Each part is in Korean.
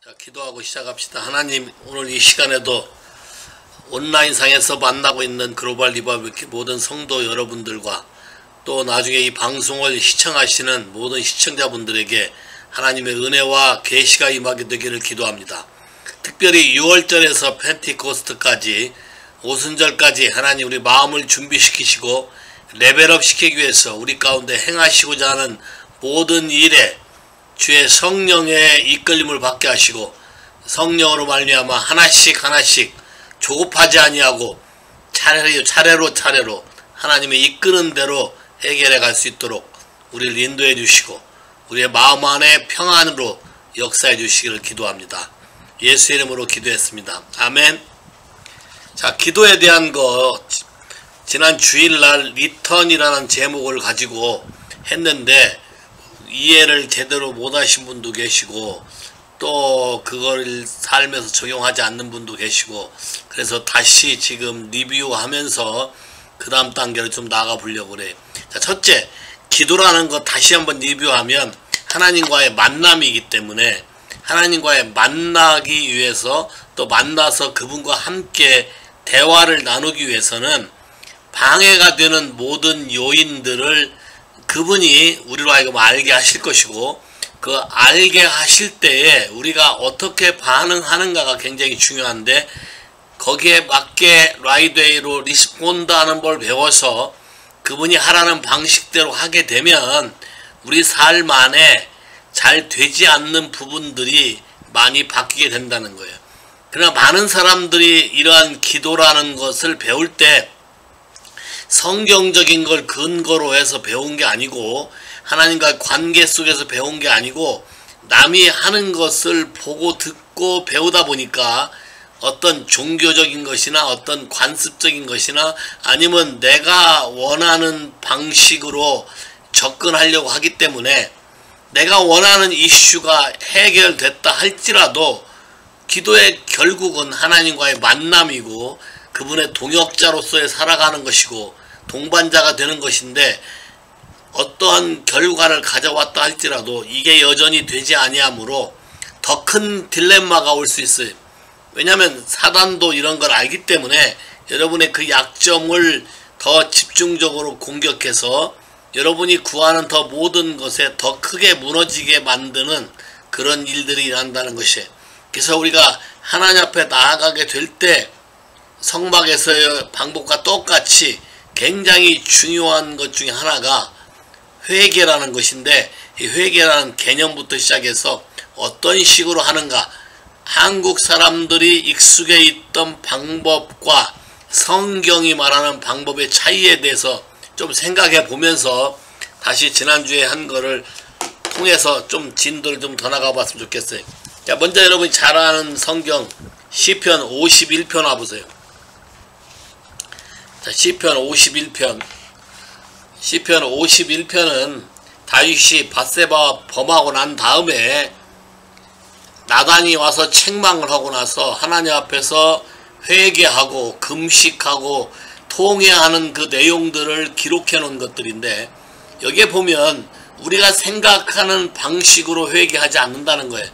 자, 기도하고 시작합시다. 하나님, 오늘 이 시간에도 온라인상에서 만나고 있는 글로벌 리바이벌 모든 성도 여러분들과 또 나중에 이 방송을 시청하시는 모든 시청자분들에게 하나님의 은혜와 계시가 임하게 되기를 기도합니다. 특별히 6월절에서 펜티코스트까지 오순절까지 하나님 우리 마음을 준비시키시고 레벨업 시키기 위해서 우리 가운데 행하시고자 하는 모든 일에 주의 성령의 이끌림을 받게 하시고 성령으로 말미암아 하나씩 조급하지 아니하고 차례로 하나님의 이끄는 대로 해결해 갈 수 있도록 우리를 인도해 주시고 우리의 마음 안에 평안으로 역사해 주시기를 기도합니다. 예수의 이름으로 기도했습니다. 아멘. 자, 기도에 대한 거 지난 주일날 리턴이라는 제목을 가지고 했는데 이해를 제대로 못하신 분도 계시고 또 그걸 삶에서 적용하지 않는 분도 계시고 그래서 다시 지금 리뷰하면서 그 다음 단계를 좀 나가 보려고 그래요. 자, 첫째, 기도라는 거 다시 한번 리뷰하면 하나님과의 만남이기 때문에 하나님과의 만나기 위해서 또 만나서 그분과 함께 대화를 나누기 위해서는 방해가 되는 모든 요인들을 그분이 우리로 하여금 알게 하실 것이고 그 알게 하실 때에 우리가 어떻게 반응하는가가 굉장히 중요한데 거기에 맞게 라이드웨이로 리스폰드하는 걸 배워서 그분이 하라는 방식대로 하게 되면 우리 삶 안에 잘 되지 않는 부분들이 많이 바뀌게 된다는 거예요. 그러나 많은 사람들이 이러한 기도라는 것을 배울 때 성경적인 걸 근거로 해서 배운 게 아니고 하나님과 관계 속에서 배운 게 아니고 남이 하는 것을 보고 듣고 배우다 보니까 어떤 종교적인 것이나 어떤 관습적인 것이나 아니면 내가 원하는 방식으로 접근하려고 하기 때문에 내가 원하는 이슈가 해결됐다 할지라도 기도의 결국은 하나님과의 만남이고 그분의 동역자로서의 살아가는 것이고 동반자가 되는 것인데 어떠한 결과를 가져왔다 할지라도 이게 여전히 되지 아니하므로 더 큰 딜레마가 올 수 있어요. 왜냐하면 사단도 이런 걸 알기 때문에 여러분의 그 약점을 더 집중적으로 공격해서 여러분이 구하는 더 모든 것에 더 크게 무너지게 만드는 그런 일들이 일어난다는 것이에요. 그래서 우리가 하나님 앞에 나아가게 될 때 성막에서의 방법과 똑같이 굉장히 중요한 것 중에 하나가 회개라는 것인데 이 회개라는 개념부터 시작해서 어떤 식으로 하는가 한국 사람들이 익숙해 있던 방법과 성경이 말하는 방법의 차이에 대해서 좀 생각해 보면서 다시 지난주에 한 거를 통해서 좀 진도를 좀 더 나가 봤으면 좋겠어요. 자, 먼저 여러분이 잘 아는 성경 시편 51편 와보세요. 자, 시편 51편은 다윗이 밧세바 범하고 난 다음에 나단이 와서 책망을 하고 나서 하나님 앞에서 회개하고 금식하고 통회하는 그 내용들을 기록해 놓은 것들인데 여기에 보면 우리가 생각하는 방식으로 회개하지 않는다는 거예요.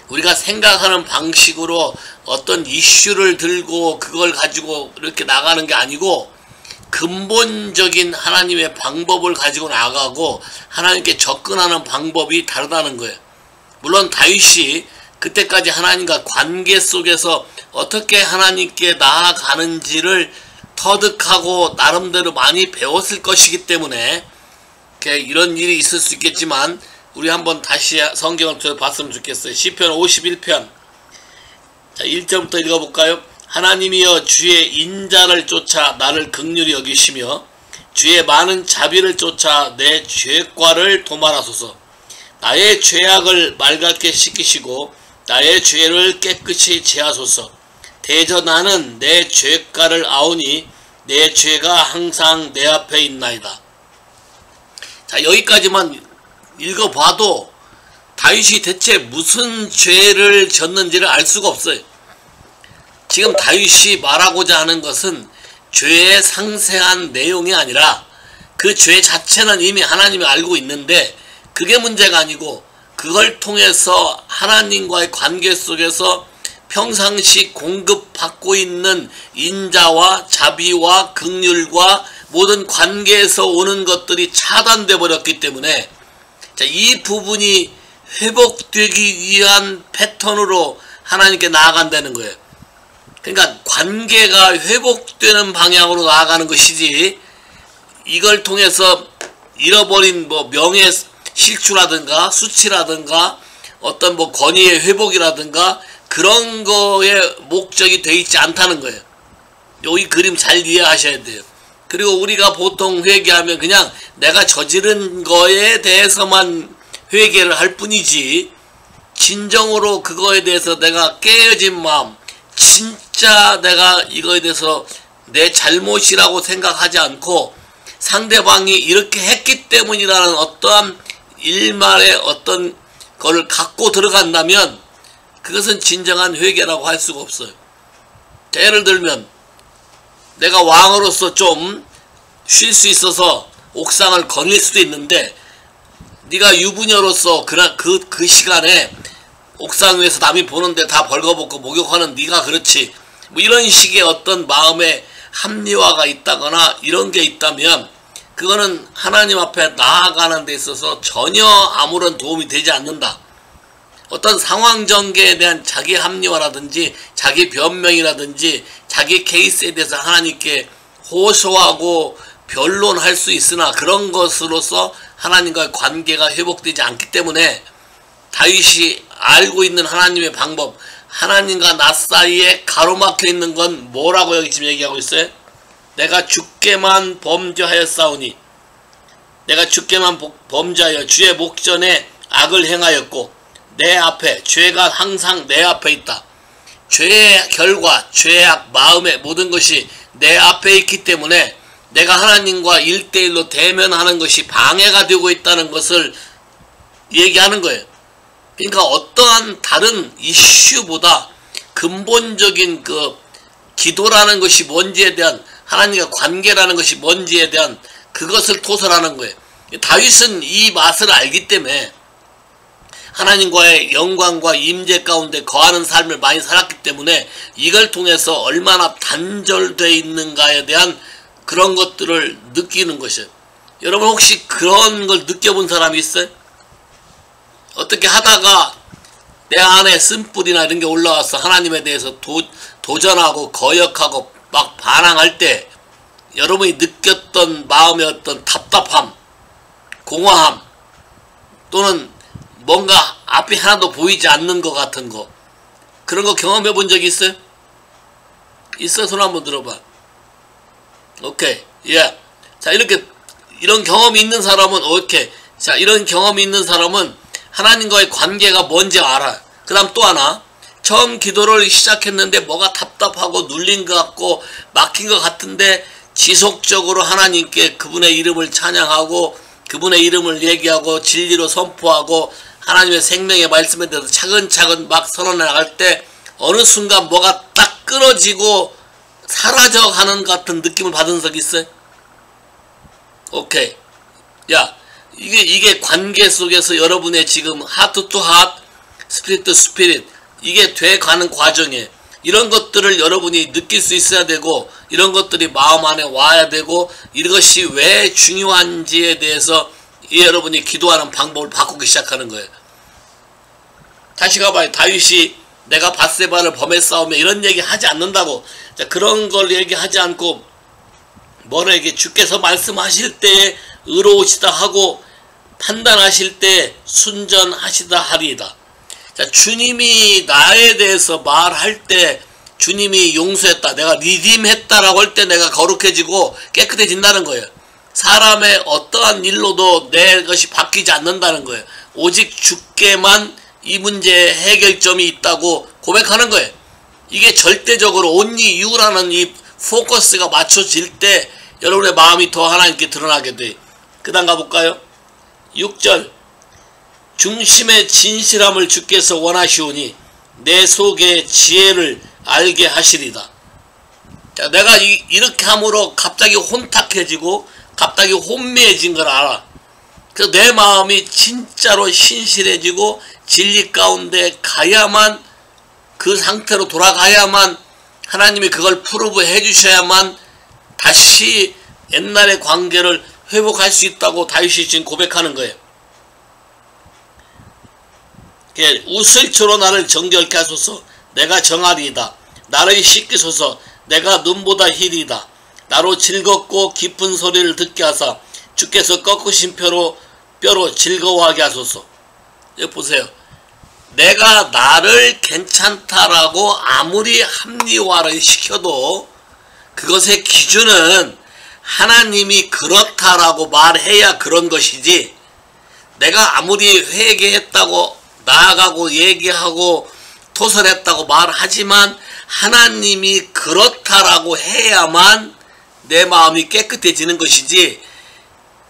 우리가 생각하는 방식으로 어떤 이슈를 들고 그걸 가지고 이렇게 나가는 게 아니고 근본적인 하나님의 방법을 가지고 나가고 하나님께 접근하는 방법이 다르다는 거예요. 물론 다윗이 그때까지 하나님과 관계 속에서 어떻게 하나님께 나아가는지를 터득하고 나름대로 많이 배웠을 것이기 때문에 이런 일이 있을 수 있겠지만 우리 한번 다시 성경을 봤으면 좋겠어요. 시편 51편 자, 1절부터 읽어볼까요? 하나님이여 주의 인자를 쫓아 나를 긍휼히 여기시며 주의 많은 자비를 쫓아 내 죄과를 도말하소서. 나의 죄악을 맑게 씻기시고 나의 죄를 깨끗이 제하소서. 대저 나는 내 죄가를 아오니 내 죄가 항상 내 앞에 있나이다. 자, 여기까지만 읽어봐도 다윗이 대체 무슨 죄를 졌는지를 알 수가 없어요. 지금 다윗이 말하고자 하는 것은 죄의 상세한 내용이 아니라 그 죄 자체는 이미 하나님이 알고 있는데 그게 문제가 아니고 그걸 통해서 하나님과의 관계 속에서 평상시 공급받고 있는 인자와 자비와 긍휼과 모든 관계에서 오는 것들이 차단돼 버렸기 때문에, 자, 이 부분이 회복되기 위한 패턴으로 하나님께 나아간다는 거예요. 그러니까 관계가 회복되는 방향으로 나아가는 것이지, 이걸 통해서 잃어버린 뭐 명예 실추라든가 수치라든가 어떤 뭐 권위의 회복이라든가 그런 거에 목적이 돼 있지 않다는 거예요. 여기 그림 잘 이해하셔야 돼요. 그리고 우리가 보통 회개하면 그냥 내가 저지른 거에 대해서만 회개를 할 뿐이지, 진정으로 그거에 대해서 내가 깨어진 마음, 진짜 내가 이거에 대해서 내 잘못이라고 생각하지 않고 상대방이 이렇게 했기 때문이라는 어떠한 일말의 어떤 거를 갖고 들어간다면 그것은 진정한 회개라고 할 수가 없어요. 예를 들면 내가 왕으로서 좀 쉴 수 있어서 옥상을 거닐 수도 있는데, 네가 유부녀로서 그 시간에 옥상 위에서 남이 보는데 다 벌거벗고 목욕하는 네가 그렇지, 뭐 이런 식의 어떤 마음의 합리화가 있다거나 이런 게 있다면 그거는 하나님 앞에 나아가는 데 있어서 전혀 아무런 도움이 되지 않는다. 어떤 상황 전개에 대한 자기 합리화라든지 자기 변명이라든지 자기 케이스에 대해서 하나님께 호소하고 변론할 수 있으나 그런 것으로서 하나님과의 관계가 회복되지 않기 때문에, 다윗이 알고 있는 하나님의 방법, 하나님과 나 사이에 가로막혀 있는 건 뭐라고 여기 지금 얘기하고 있어요? 내가 주께만 범죄하였사오니, 내가 주께만 범죄하여 주의 목전에 악을 행하였고 내 앞에 죄가 항상 내 앞에 있다. 죄의 결과, 죄악, 마음의 모든 것이 내 앞에 있기 때문에 내가 하나님과 1대1로 대면하는 것이 방해가 되고 있다는 것을 얘기하는 거예요. 그러니까 어떠한 다른 이슈보다 근본적인 그 기도라는 것이 뭔지에 대한, 하나님과 관계라는 것이 뭔지에 대한 그것을 토설하는 거예요. 다윗은 이 맛을 알기 때문에 하나님과의 영광과 임재 가운데 거하는 삶을 많이 살았기 때문에 이걸 통해서 얼마나 단절되어 있는가에 대한 그런 것들을 느끼는 것이에요. 여러분 혹시 그런 걸 느껴본 사람이 있어요? 어떻게 하다가 내 안에 쓴뿌리나 이런 게 올라와서 하나님에 대해서 도전하고 거역하고 막 반항할 때 여러분이 느꼈던 마음의 어떤 답답함, 공허함, 또는 뭔가 앞이 하나도 보이지 않는 것 같은 거, 그런 거 경험해 본 적이 있어요? 있어? 손 한번 들어봐. 오케이. 예. 자, 이런 경험이 있는 사람은 오케이. 자, 이런 경험이 있는 사람은 하나님과의 관계가 뭔지 알아. 그 다음 또 하나, 처음 기도를 시작했는데 뭐가 답답하고 눌린 것 같고 막힌 것 같은데 지속적으로 하나님께 그분의 이름을 찬양하고 그분의 이름을 얘기하고 진리로 선포하고 하나님의 생명의 말씀에 대해서 차근차근 막 선언해 나갈 때 어느 순간 뭐가 딱 끊어지고 사라져가는 것 같은 느낌을 받은 적 있어요? 오케이. 야, 이게 관계 속에서 여러분의 지금 하트 투 하트, 스피릿 투 스피릿, 이게 돼가는 과정이에요. 이런 것들을 여러분이 느낄 수 있어야 되고, 이런 것들이 마음 안에 와야 되고, 이것이 왜 중요한지에 대해서 여러분이 기도하는 방법을 바꾸기 시작하는 거예요. 다시 가봐요. 다윗이 내가 밧세바를 범했사오며 이런 얘기 하지 않는다고. 자, 그런 걸 얘기하지 않고 뭐라 얘기, 주께서 말씀하실 때 의로우시다 하고 판단하실 때 순전하시다 하리이다. 자, 주님이 나에 대해서 말할 때 주님이 용서했다, 내가 리딤했다라고 할 때 내가 거룩해지고 깨끗해진다는 거예요. 사람의 어떠한 일로도 내 것이 바뀌지 않는다는 거예요. 오직 주께만 이 문제의 해결점이 있다고 고백하는 거예요. 이게 절대적으로 only you라는 이 포커스가 맞춰질 때 여러분의 마음이 더 하나님께 드러나게 돼. 그 다음 가볼까요? 6절, 중심의 진실함을 주께서 원하시오니 내 속의 지혜를 알게 하시리다. 자, 내가 이렇게 함으로 갑자기 혼탁해지고 갑자기 혼미해진 걸 알아. 그래서 내 마음이 진짜로 신실해지고 진리 가운데 가야만, 그 상태로 돌아가야만, 하나님이 그걸 프루브 해주셔야만 다시 옛날의 관계를 회복할 수 있다고 다윗이 지금 고백하는 거예요. 우슬초로 나를 정결케 하소서. 내가 정하리이다. 나를 씻기소서. 내가 눈보다 희리이다. 나로 즐겁고 깊은 소리를 듣게 하사 주께서 꺾으신 뼈로 즐거워하게 하소서. 여기 보세요. 내가 나를 괜찮다라고 아무리 합리화를 시켜도 그것의 기준은 하나님이 그렇다라고 말해야 그런 것이지, 내가 아무리 회개했다고 나아가고 얘기하고 토설했다고 말하지만 하나님이 그렇다라고 해야만 내 마음이 깨끗해지는 것이지,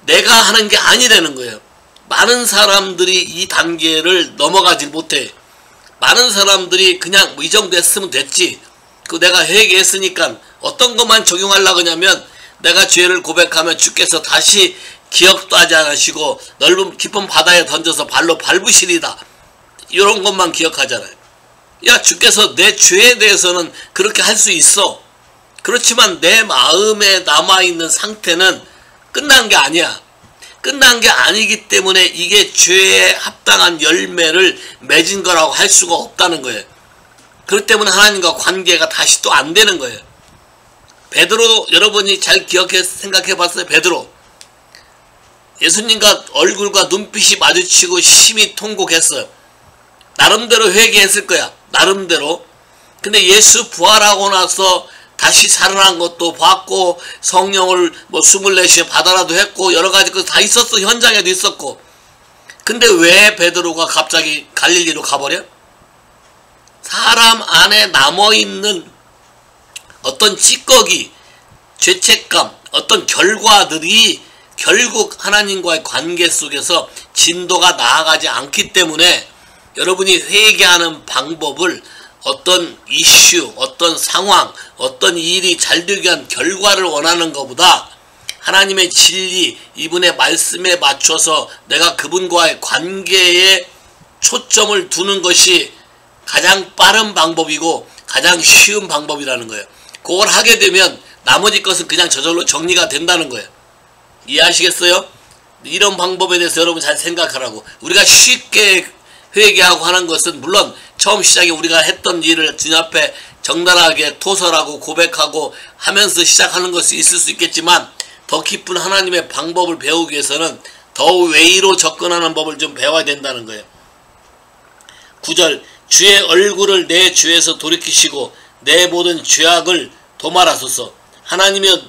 내가 하는 게 아니라는 거예요. 많은 사람들이 이 단계를 넘어가지 못해. 많은 사람들이 그냥 이 정도 했으면 됐지, 그 내가 회개했으니까 어떤 것만 적용하려고 하냐면, 내가 죄를 고백하면 주께서 다시 기억도 하지 않으시고 넓은 깊은 바다에 던져서 발로 밟으시리다, 이런 것만 기억하잖아요. 야, 주께서 내 죄에 대해서는 그렇게 할 수 있어. 그렇지만 내 마음에 남아있는 상태는 끝난 게 아니야. 끝난 게 아니기 때문에 이게 죄에 합당한 열매를 맺은 거라고 할 수가 없다는 거예요. 그렇기 때문에 하나님과 관계가 다시 또 안 되는 거예요. 베드로, 여러분이 잘 생각해 봤어요? 베드로, 예수님과 얼굴과 눈빛이 마주치고 심히 통곡했어요. 나름대로 회개했을 거야. 나름대로. 근데 예수 부활하고 나서 다시 살아난 것도 봤고, 성령을 24시에 받아라도 했고, 여러가지 거 다 있었어. 현장에도 있었고. 근데 왜 베드로가 갑자기 갈릴리로 가버려? 사람 안에 남아있는 어떤 찌꺼기, 죄책감, 어떤 결과들이 결국 하나님과의 관계 속에서 진도가 나아가지 않기 때문에, 여러분이 회개하는 방법을 어떤 이슈, 어떤 상황, 어떤 일이 잘 되기 위한 결과를 원하는 것보다 하나님의 진리, 이분의 말씀에 맞춰서 내가 그분과의 관계에 초점을 두는 것이 가장 빠른 방법이고 가장 쉬운 방법이라는 거예요. 그걸 하게 되면 나머지 것은 그냥 저절로 정리가 된다는 거예요. 이해하시겠어요? 이런 방법에 대해서 여러분 잘 생각하라고. 우리가 쉽게 회개하고 하는 것은 물론 처음 시작에 우리가 했던 일을 주님 앞에 적나라하게 토설하고 고백하고 하면서 시작하는 것이 있을 수 있겠지만, 더 깊은 하나님의 방법을 배우기 위해서는 더 외의로 접근하는 법을 좀 배워야 된다는 거예요. 9절, 주의 얼굴을 내 죄에서 돌이키시고 내 모든 죄악을 도말하소서. 하나님이여,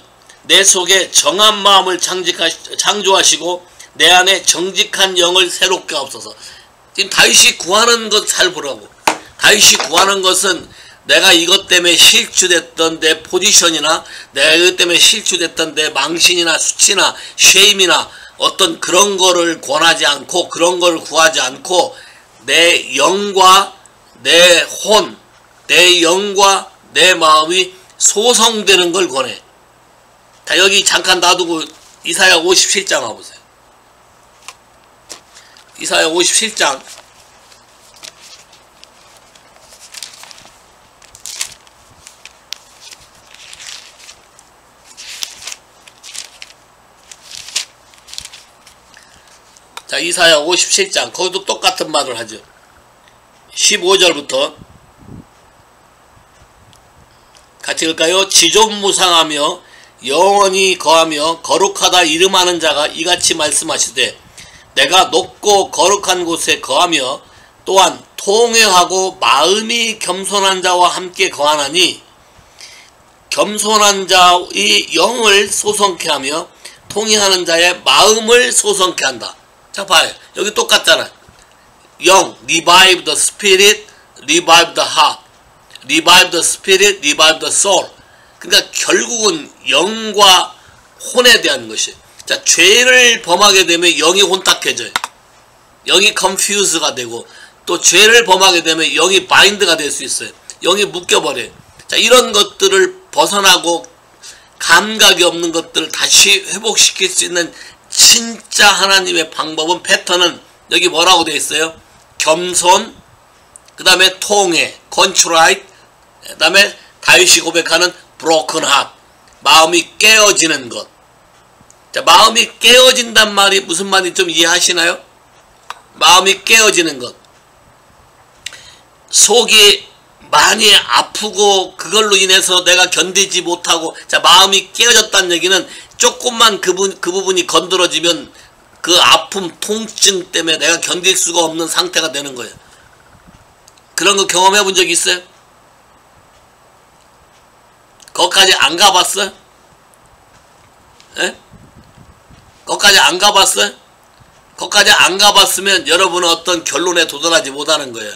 내 속에 정한 마음을 창조하시고 내 안에 정직한 영을 새롭게 하옵소서. 지금 다윗이 구하는 것 잘 보라고. 다윗이 구하는 것은 내가 이것 때문에 실추됐던 내 포지션이나 내가 이것 때문에 실추됐던 내 망신이나 수치나 쉐임이나 어떤 그런 거를 권하지 않고, 그런 거를 구하지 않고, 내 영과 내 혼, 내 영과 내 마음이 소성되는 걸 권해. 자, 여기 잠깐 놔두고 이사야 57장 와보세요. 이사야 57장. 자, 이사야 57장. 거기도 똑같은 말을 하죠. 15절부터 같이 읽을까요? 지존무상하며 영원히 거하며 거룩하다 이름하는 자가 이같이 말씀하시되, 내가 높고 거룩한 곳에 거하며 또한 통회하고 마음이 겸손한 자와 함께 거하나니, 겸손한 자의 영을 소성케 하며 통회하는 자의 마음을 소성케 한다. 자, 봐요. 여기 똑같잖아. 영, revive the spirit, revive the heart. revive the spirit, revive the soul. 그러니까 결국은 영과 혼에 대한 것이에요. 자, 죄를 범하게 되면 영이 혼탁해져요. 영이 confuse가 되고, 또 죄를 범하게 되면 영이 bind가 될 수 있어요. 영이 묶여버려요. 자, 이런 것들을 벗어나고 감각이 없는 것들을 다시 회복시킬 수 있는 진짜 하나님의 방법은, 패턴은 여기 뭐라고 되어 있어요? 겸손, 그 다음에 통회, contrite, 그 다음에 다윗이 고백하는 broken heart, 마음이 깨어지는 것. 자, 마음이 깨어진단 말이 무슨 말인지 좀 이해하시나요? 마음이 깨어지는 것. 속이 많이 아프고 그걸로 인해서 내가 견디지 못하고, 자, 마음이 깨어졌다는 얘기는 조금만 그 부분이 건드려지면 그 아픔, 통증 때문에 내가 견딜 수가 없는 상태가 되는 거예요. 그런 거 경험해 본 적 있어요? 거기까지 안 가봤어요? 예? 거기까지 안 가봤어요? 거기까지 안 가봤으면 여러분은 어떤 결론에 도달하지 못하는 거예요.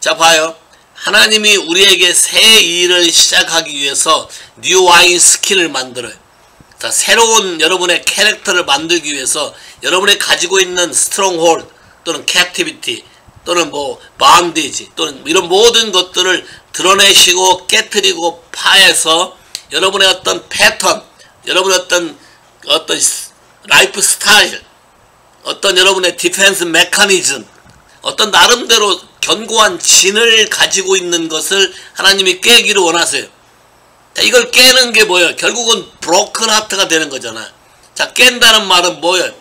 자, 봐요. 하나님이 우리에게 새 일을 시작하기 위해서 뉴 와인 스킨을 만들어요. 자, 새로운 여러분의 캐릭터를 만들기 위해서 여러분이 가지고 있는 스트롱홀드 또는 캡티비티 또는 뭐 바운디지 또는 이런 모든 것들을 드러내시고 깨트리고 파해서 여러분의 어떤 패턴, 여러분의 어떤 라이프 스타일, 어떤 여러분의 디펜스 메커니즘, 어떤 나름대로 견고한 진을 가지고 있는 것을 하나님이 깨기를 원하세요. 자, 이걸 깨는 게 뭐예요? 결국은 브로큰 하트가 되는 거잖아. 자, 깬다는 말은 뭐예요?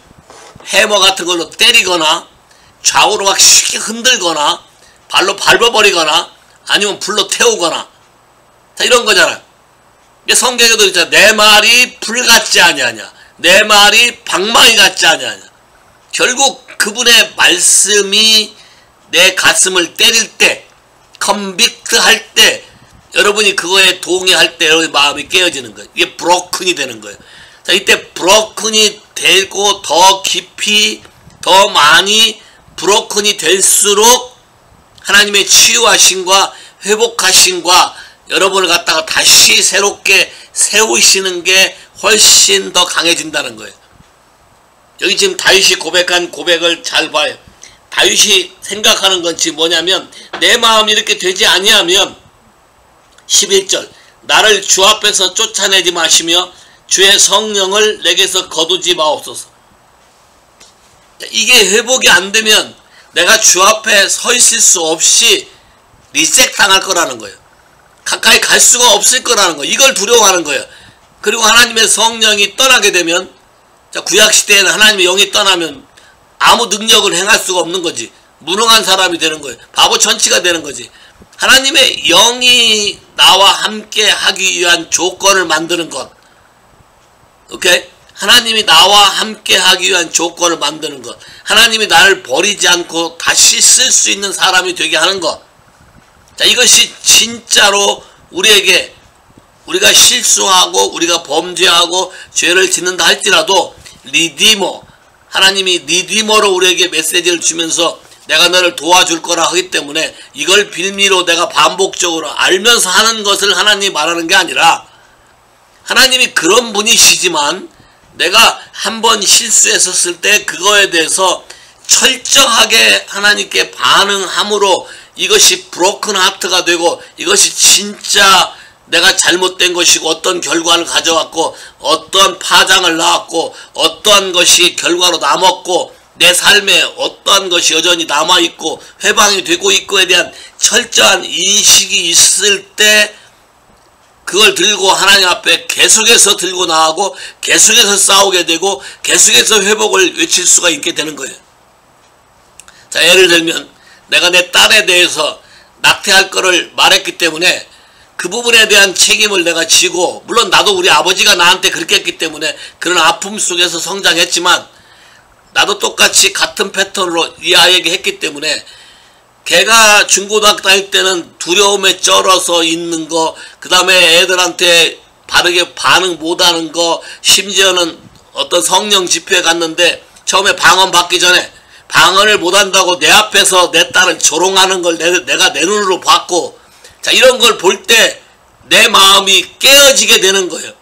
해머 같은 걸로 때리거나 좌우로 막 쉽게 흔들거나 발로 밟아버리거나 아니면 불로 태우거나, 자, 이런 거잖아. 성경에도 있잖아. 내 말이 불 같지 아니하냐, 내 말이 방망이 같지 아니하냐. 결국 그분의 말씀이 내 가슴을 때릴 때, 컨빅트 할 때, 여러분이 그거에 동의할 때 여러분의 마음이 깨어지는 거예요. 이게 브로큰이 되는 거예요. 자, 이때 브로큰이 되고 더 깊이, 더 많이 브로큰이 될수록 하나님의 치유하심과 회복하심과 여러분을 갖다가 다시 새롭게 세우시는 게 훨씬 더 강해진다는 거예요. 여기 지금 다윗이 고백한 고백을 잘 봐요. 다윗이 생각하는 건 지금 뭐냐면, 내 마음이 이렇게 되지 아니하면 11절 나를 주 앞에서 쫓아내지 마시며 주의 성령을 내게서 거두지 마옵소서. 이게 회복이 안 되면 내가 주 앞에 서 있을 수 없이 리젝트 당할 거라는 거예요. 가까이 갈 수가 없을 거라는 거예요. 이걸 두려워하는 거예요. 그리고 하나님의 성령이 떠나게 되면, 자, 구약시대에는 하나님의 영이 떠나면 아무 능력을 행할 수가 없는 거지. 무능한 사람이 되는 거예요. 바보 천치가 되는 거지. 하나님의 영이 나와 함께 하기 위한 조건을 만드는 것. 오케이? 하나님이 나와 함께 하기 위한 조건을 만드는 것. 하나님이 나를 버리지 않고 다시 쓸 수 있는 사람이 되게 하는 것. 자, 이것이 진짜로 우리에게, 우리가 실수하고 우리가 범죄하고 죄를 짓는다 할지라도 리디머, 하나님이 리디머로 우리에게 메시지를 주면서 내가 너를 도와줄 거라 하기 때문에 이걸 빌미로 내가 반복적으로 알면서 하는 것을 하나님이 말하는 게 아니라, 하나님이 그런 분이시지만 내가 한번 실수했었을 때 그거에 대해서 철저하게 하나님께 반응함으로 이것이 브로큰 하트가 되고, 이것이 진짜 내가 잘못된 것이고 어떤 결과를 가져왔고 어떠한 파장을 낳았고 어떠한 것이 결과로 남았고 내 삶에 어떠한 것이 여전히 남아있고 회방이 되고 있고에 대한 철저한 인식이 있을 때 그걸 들고 하나님 앞에 계속해서 들고 나가고 계속해서 싸우게 되고 계속해서 회복을 외칠 수가 있게 되는 거예요. 자, 예를 들면 내가 내 딸에 대해서 낙태할 거를 말했기 때문에 그 부분에 대한 책임을 내가 지고, 물론 나도 우리 아버지가 나한테 그렇게 했기 때문에 그런 아픔 속에서 성장했지만 나도 똑같이 같은 패턴으로 이 아이에게 했기 때문에, 걔가 중고등학교 다닐 때는 두려움에 쩔어서 있는 거, 그 다음에 애들한테 바르게 반응 못하는 거, 심지어는 어떤 성령 집회에 갔는데 처음에 방언 받기 전에 방언을 못한다고 내 앞에서 내 딸을 조롱하는 걸 내가 내 눈으로 봤고, 자, 이런 걸 볼 때 내 마음이 깨어지게 되는 거예요.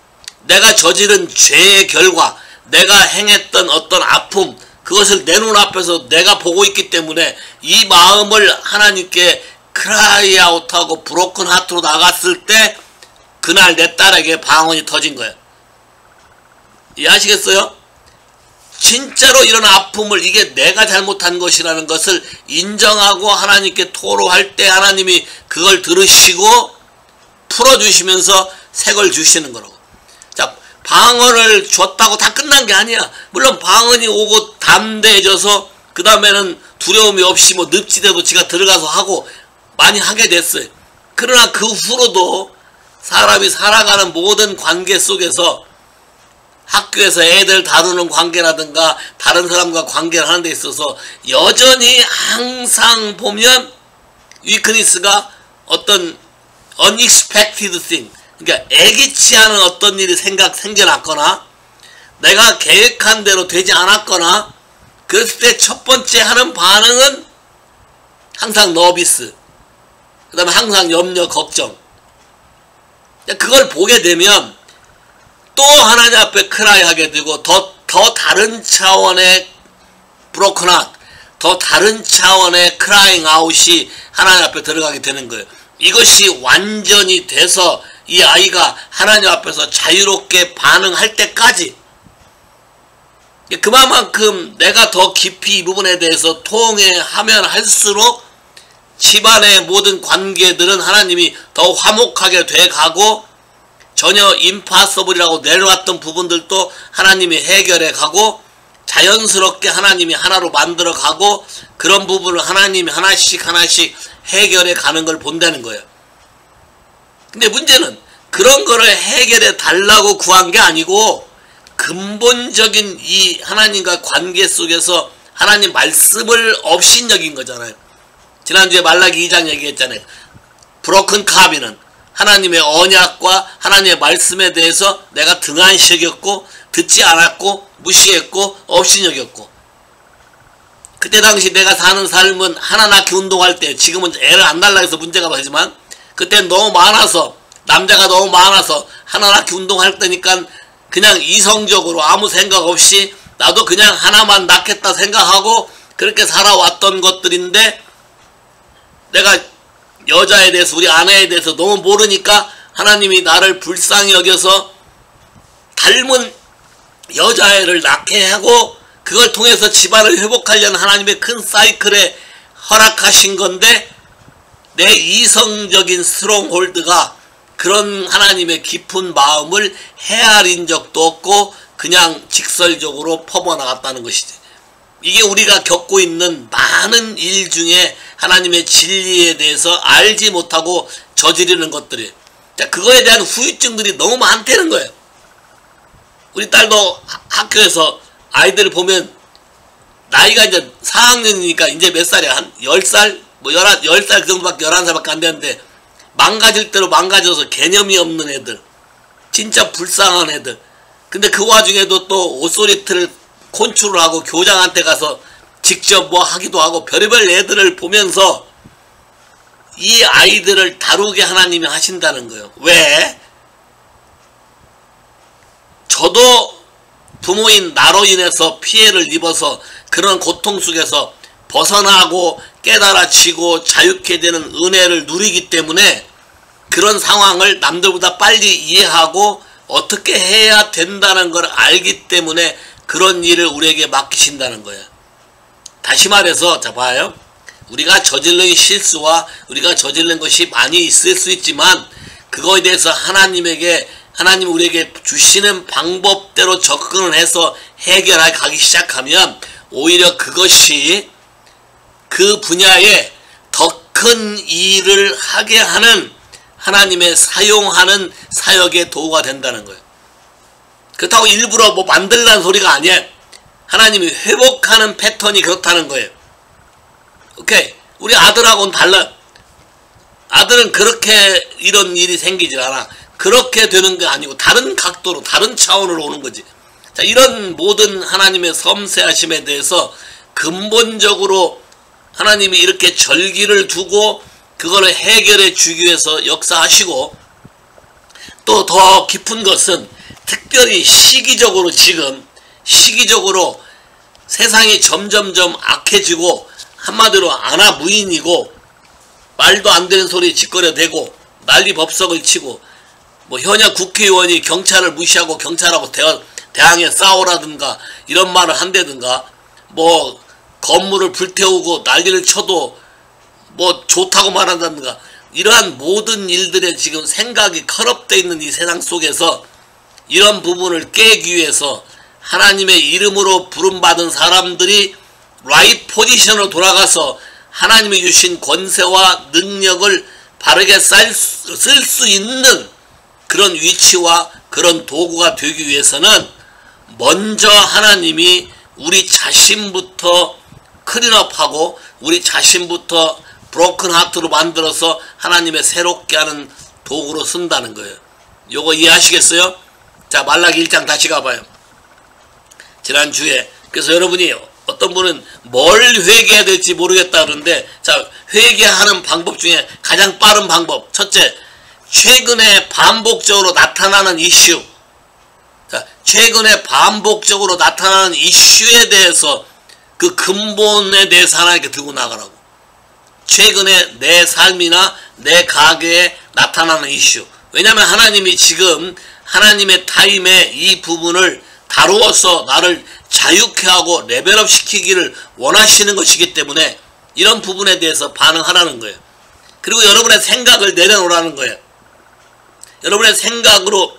내가 저지른 죄의 결과, 내가 행했던 어떤 아픔, 그것을 내 눈앞에서 내가 보고 있기 때문에 이 마음을 하나님께 크라이 아웃하고 브로큰 하트로 나갔을 때 그날 내 딸에게 방언이 터진 거예요. 이해하시겠어요? 진짜로 이런 아픔을 이게 내가 잘못한 것이라는 것을 인정하고 하나님께 토로할 때 하나님이 그걸 들으시고 풀어주시면서 색을 주시는 거라고. 자, 방언을 줬다고 다 끝난 게 아니야. 물론 방언이 오고 담대해져서 그 다음에는 두려움이 없이 뭐 늪지대도 지가 들어가서 하고 많이 하게 됐어요. 그러나 그 후로도 사람이 살아가는 모든 관계 속에서 학교에서 애들 다루는 관계라든가 다른 사람과 관계를 하는 데 있어서 여전히 항상 보면 위크니스가 어떤 unexpected thing, 그러니까 예기치 않은 어떤 일이 생겨났거나 내가 계획한 대로 되지 않았거나 그랬을 때 첫 번째 하는 반응은 항상 너비스, 그 다음에 항상 염려, 걱정. 그걸 보게 되면 또 하나님 앞에 크라이 하게 되고 더 다른 차원의 브로큰 핫, 더 다른 차원의 크라잉 아웃이 하나님 앞에 들어가게 되는 거예요. 이것이 완전히 돼서 이 아이가 하나님 앞에서 자유롭게 반응할 때까지, 그만큼 내가 더 깊이 이 부분에 대해서 통회하면 할수록 집안의 모든 관계들은 하나님이 더 화목하게 돼가고 전혀 임파서블이라고 내려왔던 부분들도 하나님이 해결해 가고 자연스럽게 하나님이 하나로 만들어 가고 그런 부분을 하나님이 하나씩 해결해 가는 걸 본다는 거예요. 근데 문제는 그런 거를 해결해 달라고 구한 게 아니고 근본적인 이 하나님과 관계 속에서 하나님 말씀을 업신여긴 거잖아요. 지난주에 말라기 2장 얘기했잖아요. 브로큰 카비는 하나님의 언약과 하나님의 말씀에 대해서 내가 등한시 여겼고 듣지 않았고 무시했고 업신여겼고, 그때 당시 내가 사는 삶은 하나 낳기 운동할 때, 지금은 애를 안 낳으려 해서 문제가 되지만 그때 너무 많아서, 남자가 너무 많아서 하나 낳기 운동할 때니까 그냥 이성적으로 아무 생각 없이 나도 그냥 하나만 낳겠다 생각하고 그렇게 살아왔던 것들인데, 내가 여자에 대해서, 우리 아내에 대해서 너무 모르니까 하나님이 나를 불쌍히 여겨서 닮은 여자애를 낳게 하고 그걸 통해서 집안을 회복하려는 하나님의 큰 사이클에 허락하신 건데, 내 이성적인 스트롱홀드가 그런 하나님의 깊은 마음을 헤아린 적도 없고 그냥 직설적으로 퍼져나갔다는 것이지. 이게 우리가 겪고 있는 많은 일 중에 하나님의 진리에 대해서 알지 못하고 저지르는 것들이에요. 자, 그거에 대한 후유증들이 너무 많다는 거예요. 우리 딸도 학교에서 아이들을 보면 나이가 이제 4학년이니까 이제 몇 살이야? 한 10살? 뭐 10살 그 정도밖에, 11살밖에 안 되는데 망가질 대로 망가져서 개념이 없는 애들, 진짜 불쌍한 애들. 근데 그 와중에도 또 오소리트를 컨트롤하고 교장한테 가서 직접 뭐 하기도 하고 별의별 애들을 보면서 이 아이들을 다루게 하나님이 하신다는 거예요. 왜? 저도 부모인 나로 인해서 피해를 입어서 그런 고통 속에서 벗어나고 깨달아지고 자유케 되는 은혜를 누리기 때문에 그런 상황을 남들보다 빨리 이해하고 어떻게 해야 된다는 걸 알기 때문에 그런 일을 우리에게 맡기신다는 거예요. 다시 말해서, 자 봐요. 우리가 저질른 실수와 우리가 저질른 것이 많이 있을 수 있지만 그거에 대해서 하나님 우리에게 주시는 방법대로 접근을 해서 해결해 가기 시작하면 오히려 그것이 그 분야에 더 큰 일을 하게 하는 하나님의 사용하는 사역의 도구가 된다는 거예요. 그렇다고 일부러 뭐 만들라는 소리가 아니에요. 하나님이 회복하는 패턴이 그렇다는 거예요. 오케이. 우리 아들하고는 달라. 아들은 그렇게 이런 일이 생기질 않아. 그렇게 되는 게 아니고 다른 각도로, 다른 차원으로 오는 거지. 자, 이런 모든 하나님의 섬세하심에 대해서 근본적으로 하나님이 이렇게 절기를 두고 그거를 해결해 주기 위해서 역사하시고, 또 더 깊은 것은 특별히 시기적으로 시기적으로 세상이 점점점 악해지고 한마디로 아나무인이고 말도 안 되는 소리 짓거려대고 난리 법석을 치고 뭐 현역 국회의원이 경찰을 무시하고 경찰하고 대항해 싸우라든가 이런 말을 한다든가, 뭐 건물을 불태우고 난리를 쳐도 뭐 좋다고 말한다든가, 이러한 모든 일들에 지금 생각이 컬업되어 있는 이 세상 속에서 이런 부분을 깨기 위해서 하나님의 이름으로 부름받은 사람들이 라이트 포지션으로 돌아가서 하나님이 주신 권세와 능력을 바르게 쓸 수 있는 그런 위치와 그런 도구가 되기 위해서는 먼저 하나님이 우리 자신부터 클린업하고 우리 자신부터 브로큰 하트로 만들어서 하나님의 새롭게 하는 도구로 쓴다는 거예요. 요거 이해하시겠어요? 자, 말라기 1장 다시 가봐요. 지난주에. 그래서 여러분이 어떤 분은 뭘 회개해야 될지 모르겠다 그러는데, 자, 회개하는 방법 중에 가장 빠른 방법. 첫째, 최근에 반복적으로 나타나는 이슈. 자, 최근에 반복적으로 나타나는 이슈에 대해서 그 근본에 대해서 하나님께 들고 나가라고. 최근에 내 삶이나 내 가게에 나타나는 이슈. 왜냐하면 하나님이 지금 하나님의 타임에 이 부분을 다루어서 나를 자유케 하고 레벨업 시키기를 원하시는 것이기 때문에 이런 부분에 대해서 반응하라는 거예요. 그리고 여러분의 생각을 내려놓으라는 거예요. 여러분의 생각으로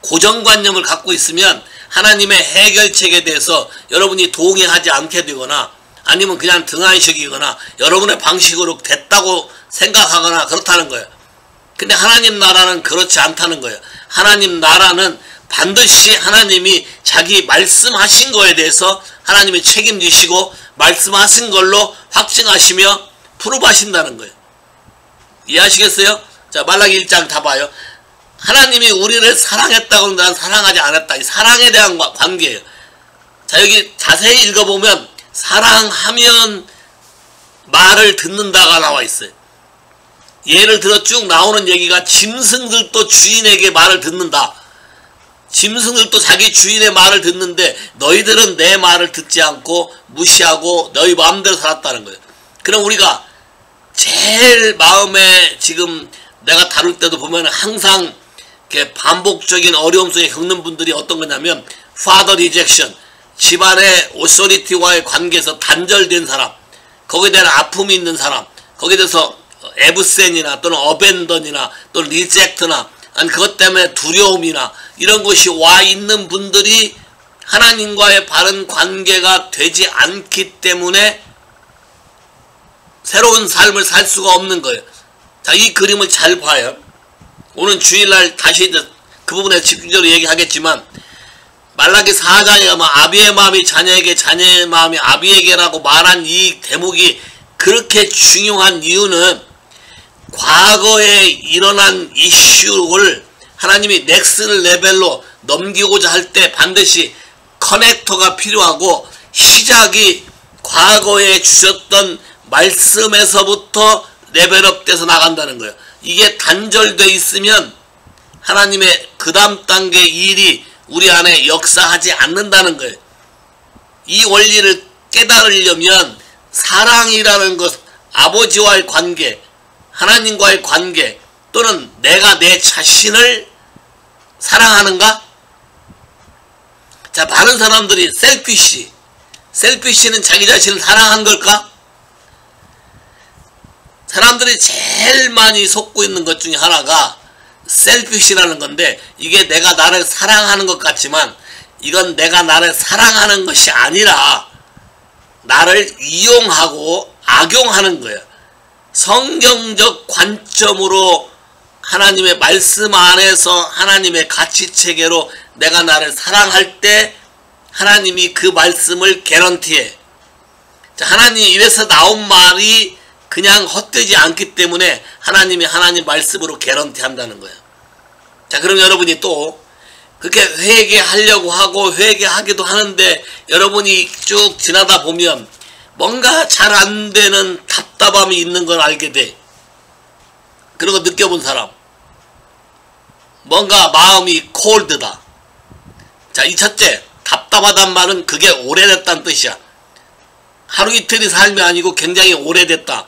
고정관념을 갖고 있으면 하나님의 해결책에 대해서 여러분이 동의하지 않게 되거나 아니면 그냥 등한식이거나 여러분의 방식으로 됐다고 생각하거나 그렇다는 거예요. 근데 하나님 나라는 그렇지 않다는 거예요. 하나님 나라는 반드시 하나님이 자기 말씀하신 거에 대해서 하나님이 책임지시고 말씀하신 걸로 확증하시며 프루브하신다는 거예요. 이해하시겠어요? 자, 말라기 1장 다 봐요. 하나님이 우리를 사랑했다고 하는데 난 사랑하지 않았다. 이 사랑에 대한 관계예요. 자, 여기 자세히 읽어보면 사랑하면 말을 듣는다가 나와 있어요. 예를 들어 쭉 나오는 얘기가 짐승들도 주인에게 말을 듣는다. 짐승들도 자기 주인의 말을 듣는데 너희들은 내 말을 듣지 않고 무시하고 너희 마음대로 살았다는 거예요. 그럼 우리가 제일 마음에 지금 내가 다룰 때도 보면 항상 이렇게 반복적인 어려움 속에 겪는 분들이 어떤 거냐면 father rejection, 집안의 오소리티와의 관계에서 단절된 사람, 거기에 대한 아픔이 있는 사람, 거기에 대해서 에브센이나 또는 어벤던이나 또는 리젝트나 아니 그것 때문에 두려움이나 이런 것이 와 있는 분들이 하나님과의 바른 관계가 되지 않기 때문에 새로운 삶을 살 수가 없는 거예요. 자, 이 그림을 잘 봐요. 오늘 주일날 다시 그 부분에 집중적으로 얘기하겠지만 말라기 4장에 가면 아비의 마음이 자녀에게 자녀의 마음이 아비에게라고 말한 이 대목이 그렇게 중요한 이유는 과거에 일어난 이슈를 하나님이 넥스트 레벨로 넘기고자 할 때 반드시 커넥터가 필요하고 시작이 과거에 주셨던 말씀에서부터 레벨업 돼서 나간다는 거예요. 이게 단절돼 있으면 하나님의 그 다음 단계 일이 우리 안에 역사하지 않는다는 거예요. 이 원리를 깨달으려면 사랑이라는 것, 아버지와의 관계, 하나님과의 관계, 또는 내가 내 자신을 사랑하는가? 자, 많은 사람들이 셀피시는 자기 자신을 사랑한 걸까? 사람들이 제일 많이 속고 있는 것 중에 하나가 셀피시라는 건데, 이게 내가 나를 사랑하는 것 같지만 이건 내가 나를 사랑하는 것이 아니라 나를 이용하고 악용하는 거예요. 성경적 관점으로 하나님의 말씀 안에서 하나님의 가치체계로 내가 나를 사랑할 때 하나님이 그 말씀을 개런티해. 자, 하나님 입에서 나온 말이 그냥 헛되지 않기 때문에 하나님이 하나님 말씀으로 개런티 한다는 거예요. 자, 그럼 여러분이 또 그렇게 회개하려고 하고 회개하기도 하는데 여러분이 쭉 지나다 보면 뭔가 잘 안 되는 답답함이 있는 걸 알게 돼. 그런 거 느껴본 사람. 뭔가 마음이 콜드다. 자, 이 첫째, 답답하단 말은 그게 오래됐다는 뜻이야. 하루 이틀이 삶이 아니고 굉장히 오래됐다.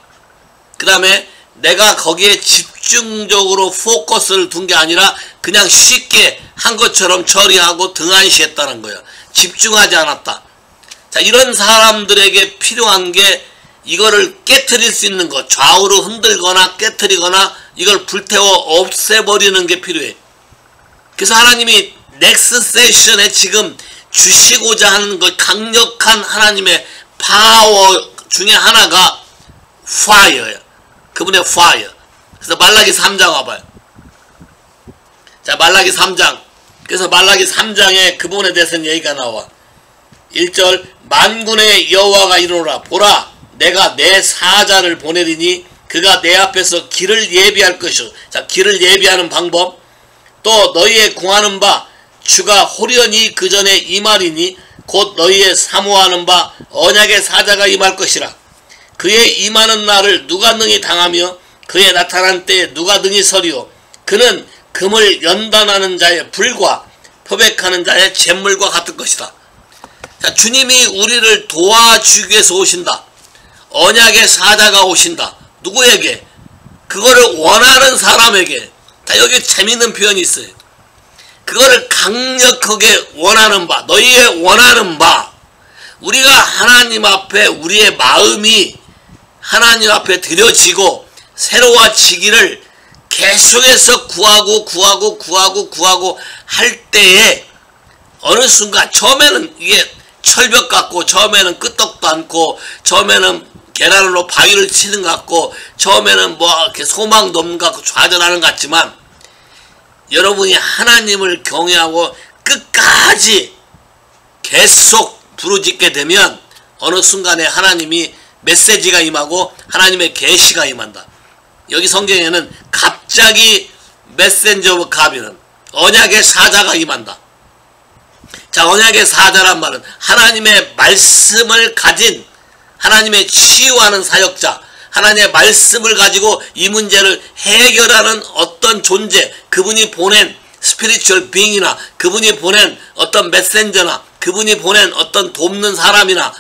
그 다음에 내가 거기에 집중적으로 포커스를 둔 게 아니라 그냥 쉽게 한 것처럼 처리하고 등한시했다는 거예요. 집중하지 않았다. 자, 이런 사람들에게 필요한 게 이거를 깨트릴 수 있는 것, 좌우로 흔들거나 깨트리거나 이걸 불태워 없애버리는 게 필요해. 그래서 하나님이 넥스 세션에 지금 주시고자 하는 것, 강력한 하나님의 파워 중에 하나가 fire예요. 그분의 fire. 그래서 말라기 3장 와봐요. 자, 말라기 3장. 그래서 말라기 3장에 그 부분에 대해서는 얘기가 나와. 1절, 만군의 여호와가 이르노라. 보라, 내가 내 사자를 보내리니 그가 내 앞에서 길을 예비할 것이요. 자, 길을 예비하는 방법. 또 너희의 구하는 바 주가 호련히 그 전에 임하리니 곧 너희의 사모하는 바 언약의 사자가 임할 것이라. 그의 임하는 날을 누가 능히 당하며 그의 나타난 때에 누가 능히 서리요. 그는 금을 연단하는 자의 불과 표백하는 자의 잿물과 같을 것이다. 자, 주님이 우리를 도와주기 위해서 오신다. 언약의 사자가 오신다. 누구에게? 그거를 원하는 사람에게. 자, 여기 재밌는 표현이 있어요. 그거를 강력하게 원하는 바, 너희의 원하는 바. 우리가 하나님 앞에 우리의 마음이 하나님 앞에 드려지고 새로워지기를 계속해서 구하고 할 때에 어느 순간 처음에는 이게 철벽 같고 처음에는 끄떡도 않고 처음에는 계란으로 바위를 치는 것 같고 처음에는 뭐 이렇게 소망도 없는 것 같고 좌절하는 것 같지만 여러분이 하나님을 경외하고 끝까지 계속 부르짖게 되면 어느 순간에 하나님이 메시지가 임하고 하나님의 계시가 임한다. 여기 성경에는 갑자기 메센저 오브 가비는 언약의 사자가 임한다. 자, 언약의 사자란 말은 하나님의 말씀을 가진 하나님의 치유하는 사역자, 하나님의 말씀을 가지고 이 문제를 해결하는 어떤 존재, 그분이 보낸 스피리추얼 빙이나 그분이 보낸 어떤 메센저나 그분이 보낸 어떤 돕는 사람이나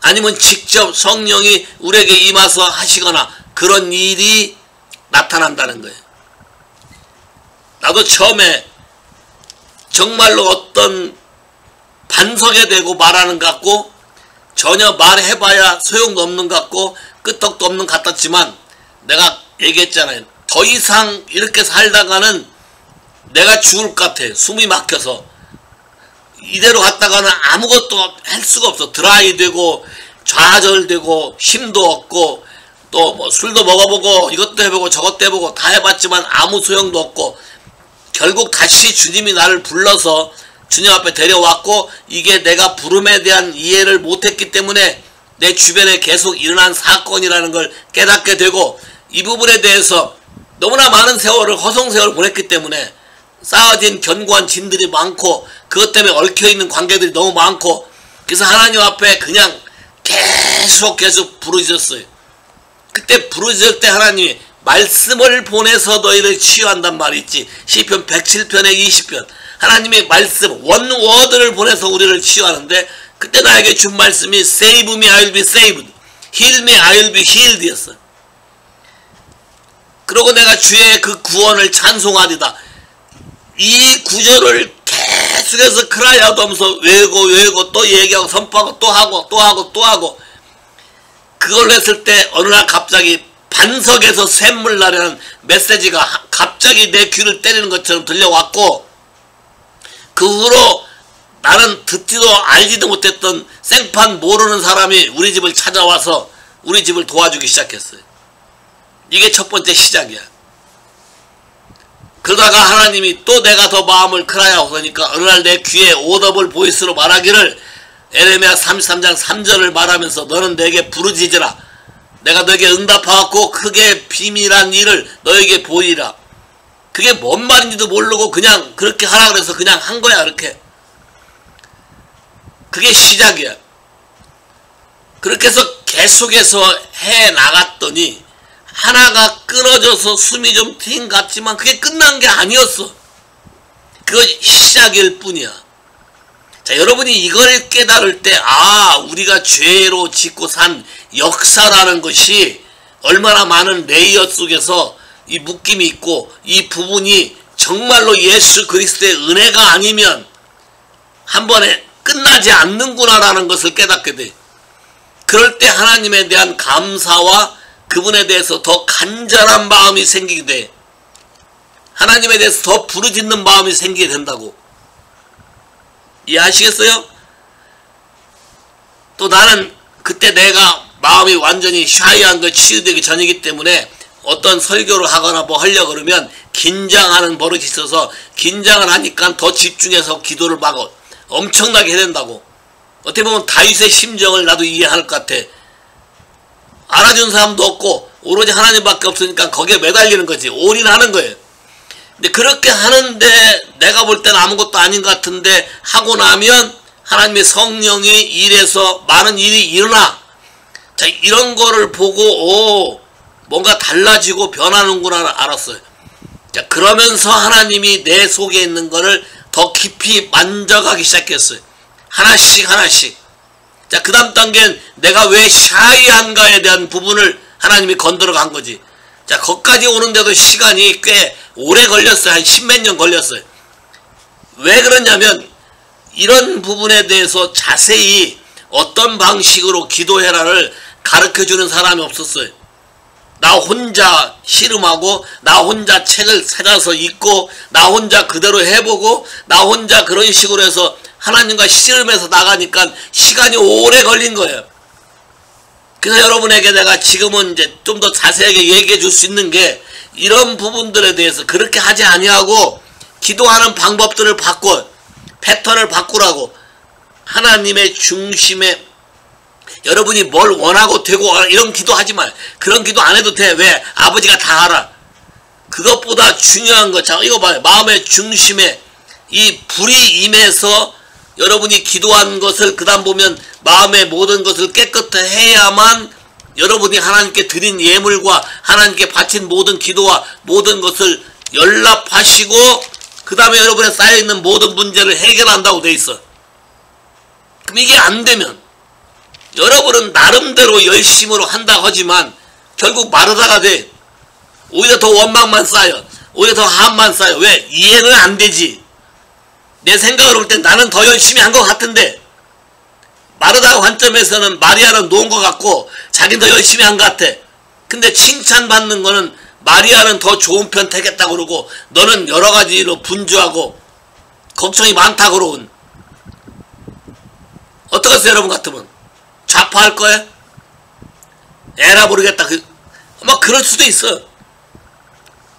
아니면 직접 성령이 우리에게 임해서 하시거나 그런 일이 나타난다는 거예요. 나도 처음에 정말로 어떤 반석에 대고 말하는 것 같고 전혀 말해봐야 소용도 없는 것 같고 끄떡도 없는 것 같았지만 내가 얘기했잖아요. 더 이상 이렇게 살다가는 내가 죽을 것 같아. 숨이 막혀서. 이대로 갔다가는 아무것도 할 수가 없어. 드라이 되고 좌절되고 힘도 없고 또 뭐 술도 먹어보고 이것도 해보고 저것도 해보고 다 해봤지만 아무 소용도 없고 결국 다시 주님이 나를 불러서 주님 앞에 데려왔고 이게 내가 부름에 대한 이해를 못했기 때문에 내 주변에 계속 일어난 사건이라는 걸 깨닫게 되고 이 부분에 대해서 너무나 많은 세월을 허송세월을 보냈기 때문에 쌓아진 견고한 진들이 많고 그것 때문에 얽혀있는 관계들이 너무 많고 그래서 하나님 앞에 그냥 계속 부르짖었어요. 그때 부르짖을 때 하나님이 말씀을 보내서 너희를 치유한단 말이 있지. 시편 107편에 20편 하나님의 말씀 원워드를 보내서 우리를 치유하는데 그때 나에게 준 말씀이 Save me, I will be saved. Heal me, I will be healed 였어. 그러고 내가 주의 그 구원을 찬송하리다. 이 구절을 계속해서 크라이아웃 하면서 외우고 또 얘기하고 선포하고 또 하고 그걸 했을 때 어느 날 갑자기 반석에서 샘물 나려는 메시지가 갑자기 내 귀를 때리는 것처럼 들려왔고 그 후로 나는 듣지도 알지도 못했던 생판 모르는 사람이 우리 집을 찾아와서 우리 집을 도와주기 시작했어요. 이게 첫 번째 시작이야. 그러다가 하나님이 또 내가 더 마음을 크라이아웃 하니까 어느 날 내 귀에 오더블 보이스로 말하기를 에레미야 33장 3절을 말하면서 너는 내게 부르짖으라. 내가 너에게 응답하고 크게 비밀한 일을 너에게 보이라. 그게 뭔 말인지도 모르고 그냥 그렇게 하라 그래서 그냥 한 거야. 그렇게. 그게 시작이야. 그렇게 해서 계속해서 해 나갔더니 하나가 끊어져서 숨이 좀 트인 것 같지만 그게 끝난 게 아니었어. 그거 시작일 뿐이야. 자, 여러분이 이걸 깨달을 때 우리가 죄로 짓고 산 역사라는 것이 얼마나 많은 레이어 속에서 이 묶임이 있고 이 부분이 정말로 예수 그리스도의 은혜가 아니면 한 번에 끝나지 않는구나라는 것을 깨닫게 돼. 그럴 때 하나님에 대한 감사와 그분에 대해서 더 간절한 마음이 생기게 돼. 하나님에 대해서 더 부르짖는 마음이 생기게 된다고. 이해하시겠어요? 또 나는 그때 내가 마음이 완전히 샤이한 거 치유되기 전이기 때문에 어떤 설교를 하거나 뭐 하려고 그러면 긴장하는 버릇이 있어서 긴장을 하니까 더 집중해서 기도를 막 엄청나게 해야 된다고. 어떻게 보면 다윗의 심정을 나도 이해할 것 같아. 알아준 사람도 없고 오로지 하나님밖에 없으니까 거기에 매달리는 거지. 올인하는 거예요. 근데 그렇게 하는데 내가 볼 때는 아무것도 아닌 것 같은데 하고 나면 하나님의 성령이 일해서 많은 일이 일어나. 자, 이런 거를 보고 뭔가 달라지고 변하는구나 알았어요. 자, 그러면서 하나님이 내 속에 있는 거를 더 깊이 만져가기 시작했어요. 하나씩 하나씩. 자, 그 다음 단계는 내가 왜 샤이한가에 대한 부분을 하나님이 건드려 간 거지. 자, 거기까지 오는데도 시간이 꽤 오래 걸렸어요. 한 10몇 년 걸렸어요. 왜 그러냐면 이런 부분에 대해서 자세히 어떤 방식으로 기도해라를 가르쳐주는 사람이 없었어요. 나 혼자 씨름하고 나 혼자 책을 찾아서 읽고 나 혼자 그대로 해보고 나 혼자 그런 식으로 해서 하나님과 씨름해서 나가니까 시간이 오래 걸린 거예요. 그래서 여러분에게 내가 지금은 이제 좀 더 자세하게 얘기해 줄 수 있는 게 이런 부분들에 대해서 그렇게 하지 아니하고 기도하는 방법들을 바꿔 패턴을 바꾸라고. 하나님의 중심에 여러분이 뭘 원하고 되고 이런 기도 하지 마. 그런 기도 안 해도 돼. 왜? 아버지가 다 알아. 그것보다 중요한 거. 자, 이거 봐요. 마음의 중심에 이 불이 임해서 여러분이 기도한 것을 그 다음 보면 마음의 모든 것을 깨끗해 해야만 여러분이 하나님께 드린 예물과 하나님께 바친 모든 기도와 모든 것을 연락하시고 그 다음에 여러분의 쌓여있는 모든 문제를 해결한다고 돼 있어. 그럼 이게 안 되면 여러분은 나름대로 열심으로 한다고 하지만 결국 마르다가 돼. 오히려 더 원망만 쌓여. 오히려 더 한만 쌓여. 왜? 이해는 안 되지. 내 생각으로 볼 땐 나는 더 열심히 한 것 같은데 마르다 관점에서는 마리아는 놓은 것 같고 자기는 더 열심히 한 것 같아. 근데 칭찬받는 거는 마리아는 더 좋은 편 택했다고 그러고 너는 여러 가지로 분주하고 걱정이 많다고 그러고 어떡하세요 여러분 같으면? 좌파할 거야? 에라 모르겠다. 아마 그럴 수도 있어.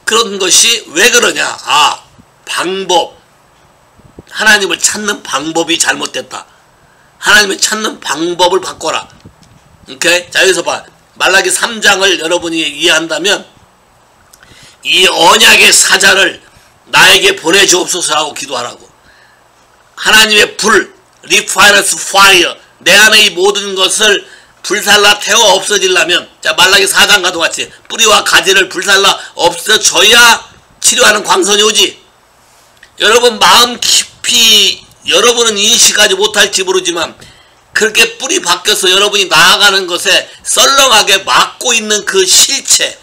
그런 것이 왜 그러냐? 아, 방법. 하나님을 찾는 방법이 잘못됐다. 하나님을 찾는 방법을 바꿔라. 오케이? 자, 여기서 봐. 말라기 3장을 여러분이 이해한다면 이 언약의 사자를 나에게 보내주옵소서 하고 기도하라고. 하나님의 불, 리파이너스 파이어, 내 안에 이 모든 것을 불살라 태워 없어지려면, 자, 말라기 4장과도 같이 뿌리와 가지를 불살라 없어져야 치료하는 광선이 오지. 여러분 마음 깊이 여러분은 인식하지 못할지 모르지만 그렇게 뿌리 바뀌어서 여러분이 나아가는 것에 썰렁하게 막고 있는 그 실체,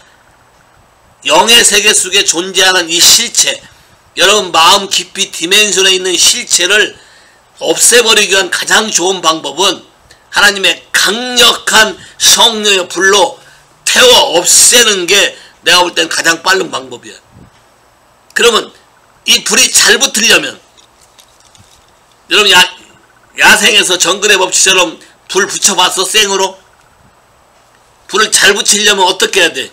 영의 세계 속에 존재하는 이 실체, 여러분 마음 깊이 디멘션에 있는 실체를 없애버리기 위한 가장 좋은 방법은 하나님의 강력한 성령의 불로 태워 없애는 게 내가 볼 땐 가장 빠른 방법이야. 그러면 이 불이 잘 붙으려면 여러분 야생에서 정글의 법칙처럼 불 붙여봤어? 생으로? 불을 잘 붙이려면 어떻게 해야 돼?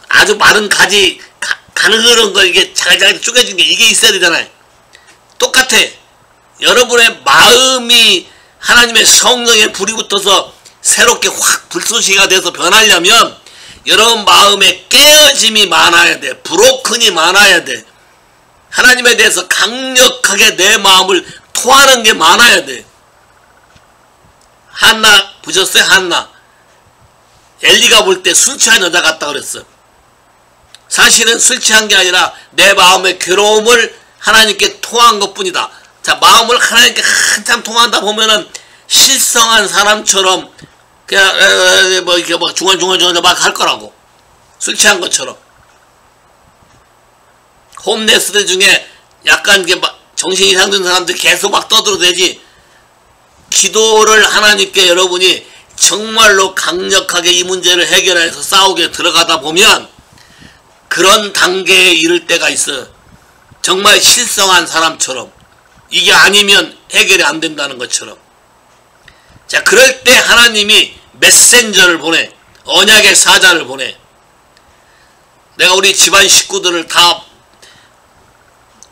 아주 마른 가지 가느그런 거 이게 자글자글 쪼개진 게 이게 있어야 되잖아요. 똑같아. 여러분의 마음이 하나님의 성령의 불이 붙어서 새롭게 확 불쏘시가 돼서 변하려면 여러분 마음에 깨어짐이 많아야 돼. 브로큰이 많아야 돼. 하나님에 대해서 강력하게 내 마음을 토하는 게 많아야 돼. 한나 보셨어요? 한나. 엘리가 볼 때 술 취한 여자 같다 그랬어. 사실은 술 취한 게 아니라 내 마음의 괴로움을 하나님께 토한 것 뿐이다. 자, 마음을 하나님께 한참 통한다 보면은 실성한 사람처럼 그냥 뭐 이렇게 뭐 중얼중얼 막 할 거라고. 술 취한 것처럼. 홈레스들 중에 약간 이게 막 정신 이상 든 사람들 계속 막 떠들어도 되지. 기도를 하나님께 여러분이 정말로 강력하게 이 문제를 해결해서 싸우게 들어가다 보면 그런 단계에 이를 때가 있어. 정말 실성한 사람처럼. 이게 아니면 해결이 안 된다는 것처럼. 자, 그럴 때 하나님이 메신저를 보내. 언약의 사자를 보내. 내가 우리 집안 식구들을 다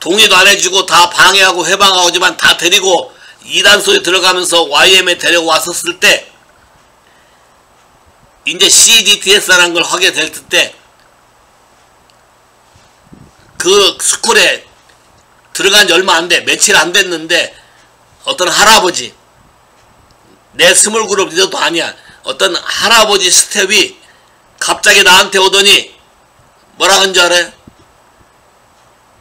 동의도 안 해주고 다 방해하고 회방하고지만 다 데리고 이단소에 들어가면서 YM에 데리고 왔었을 때 이제 CDTS라는 걸 하게 될 때 그 스쿨에 들어간 지 얼마 안 돼. 며칠 안 됐는데 어떤 할아버지, 내 스몰 그룹 리더도 아니야. 어떤 할아버지 스텝이 갑자기 나한테 오더니 뭐라 그런 줄 알아요?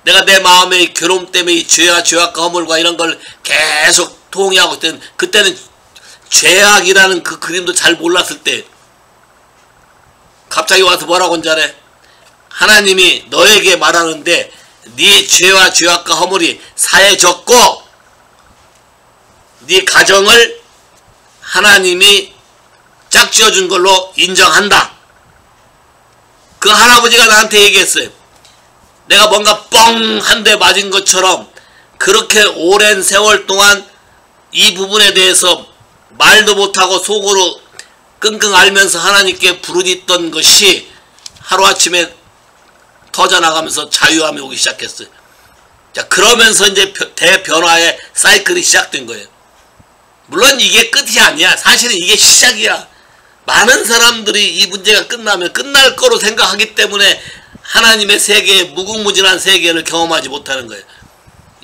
내가 내 마음의 괴로움 때문에 이 죄악과 허물과 이런 걸 계속 통해하고 있던 그때는 죄악이라는 그 그림도 잘 몰랐을 때 갑자기 와서 뭐라고 한 줄 알아요? 하나님이 너에게 말하는데 네 죄와 죄악과 허물이 사해졌고 네 가정을 하나님이 짝지어준 걸로 인정한다. 그 할아버지가 나한테 얘기했어요. 내가 뭔가 뻥 한 대 맞은 것처럼 그렇게 오랜 세월 동안 이 부분에 대해서 말도 못하고 속으로 끙끙 앓면서 하나님께 부르짖던 것이 하루아침에 터져나가면서 자유함이 오기 시작했어요. 자, 그러면서 이제 대변화의 사이클이 시작된 거예요. 물론 이게 끝이 아니야. 사실은 이게 시작이야. 많은 사람들이 이 문제가 끝나면 끝날 거로 생각하기 때문에 하나님의 세계의 무궁무진한 세계를 경험하지 못하는 거예요.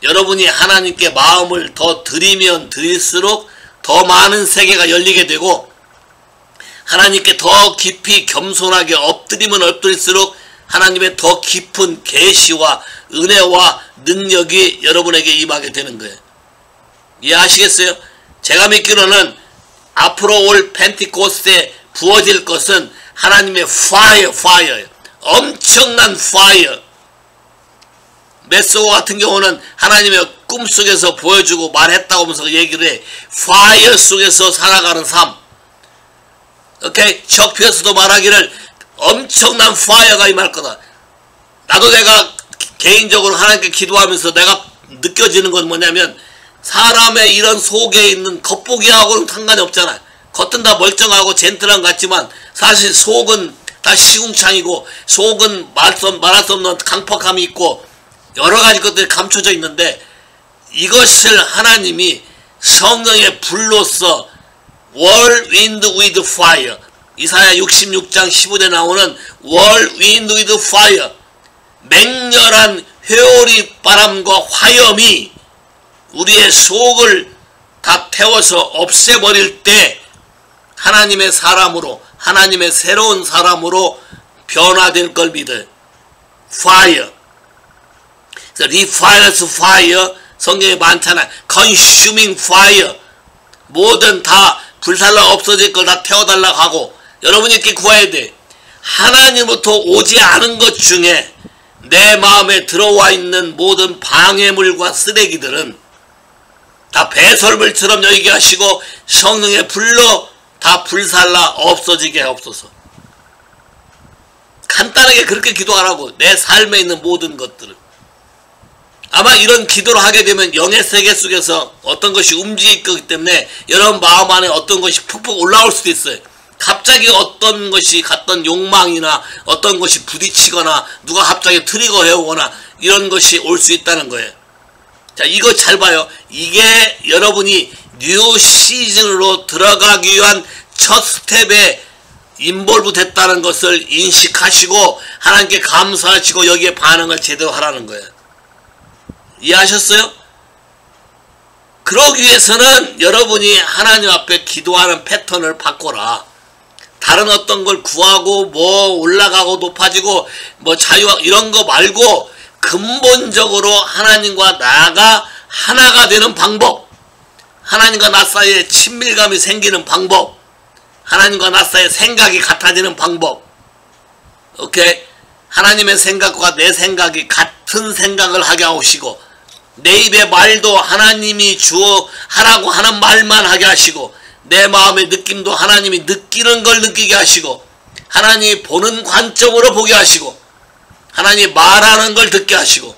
여러분이 하나님께 마음을 더 드리면 드릴수록 더 많은 세계가 열리게 되고 하나님께 더 깊이 겸손하게 엎드리면 엎드릴수록 하나님의 더 깊은 계시와 은혜와 능력이 여러분에게 임하게 되는 거예요. 이해하시겠어요? 제가 믿기로는 앞으로 올 펜티코스트에 부어질 것은 하나님의 파이어예요. 엄청난 파이어. 메소고 같은 경우는 하나님의 꿈속에서 보여주고 말했다고 하면서 얘기를 해. 파이어 속에서 살아가는 삶. 오케이? 척 피어스도 말하기를 엄청난 파이어가 임할 거다. 나도 내가 개인적으로 하나님께 기도하면서 내가 느껴지는 건 뭐냐면 사람의 이런 속에 있는 겉보기하고는 상관이 없잖아. 겉은 다 멀쩡하고 젠틀한 것 같지만 사실 속은 다 시궁창이고 속은 말할 수 없는 강팍함이 있고 여러 가지 것들이 감춰져 있는데 이것을 하나님이 성령의 불로서 whirlwind with fire, 이사야 66장 15절에 나오는 whirlwind with fire, 맹렬한 회오리 바람과 화염이 우리의 속을 다 태워서 없애버릴 때 하나님의 사람으로, 하나님의 새로운 사람으로 변화될 걸 믿어요. fire. refiner's fire 성경에 많잖아. consuming fire. 뭐든 다 불살라 없어질 걸 다 태워달라고 하고 여러분이 이렇게 구해야 돼. 하나님부터 오지 않은 것 중에 내 마음에 들어와 있는 모든 방해물과 쓰레기들은 다 배설물처럼 여기게 하시고 성령의 불로 다 불살라 없어지게 하옵소서. 간단하게 그렇게 기도하라고. 내 삶에 있는 모든 것들을. 아마 이런 기도를 하게 되면 영의 세계 속에서 어떤 것이 움직일 거기 때문에 여러분 마음 안에 어떤 것이 푹푹 올라올 수도 있어요. 갑자기 어떤 것이 갔던 욕망이나 어떤 것이 부딪히거나 누가 갑자기 트리거 해오거나 이런 것이 올 수 있다는 거예요. 자, 이거 잘 봐요. 이게 여러분이 뉴 시즌으로 들어가기 위한 첫 스텝에 인볼브 됐다는 것을 인식하시고 하나님께 감사하시고 여기에 반응을 제대로 하라는 거예요. 이해하셨어요? 그러기 위해서는 여러분이 하나님 앞에 기도하는 패턴을 바꿔라. 다른 어떤 걸 구하고 뭐 올라가고 높아지고 뭐 자유와 이런 거 말고 근본적으로 하나님과 나가 하나가 되는 방법, 하나님과 나 사이에 친밀감이 생기는 방법, 하나님과 나 사이의 생각이 같아지는 방법. 오케이? 하나님의 생각과 내 생각이 같은 생각을 하게 하시고, 내 입의 말도 하나님이 주어 하라고 하는 말만 하게 하시고, 내 마음의 느낌도 하나님이 느끼는 걸 느끼게 하시고, 하나님이 보는 관점으로 보게 하시고, 하나님이 말하는 걸 듣게 하시고.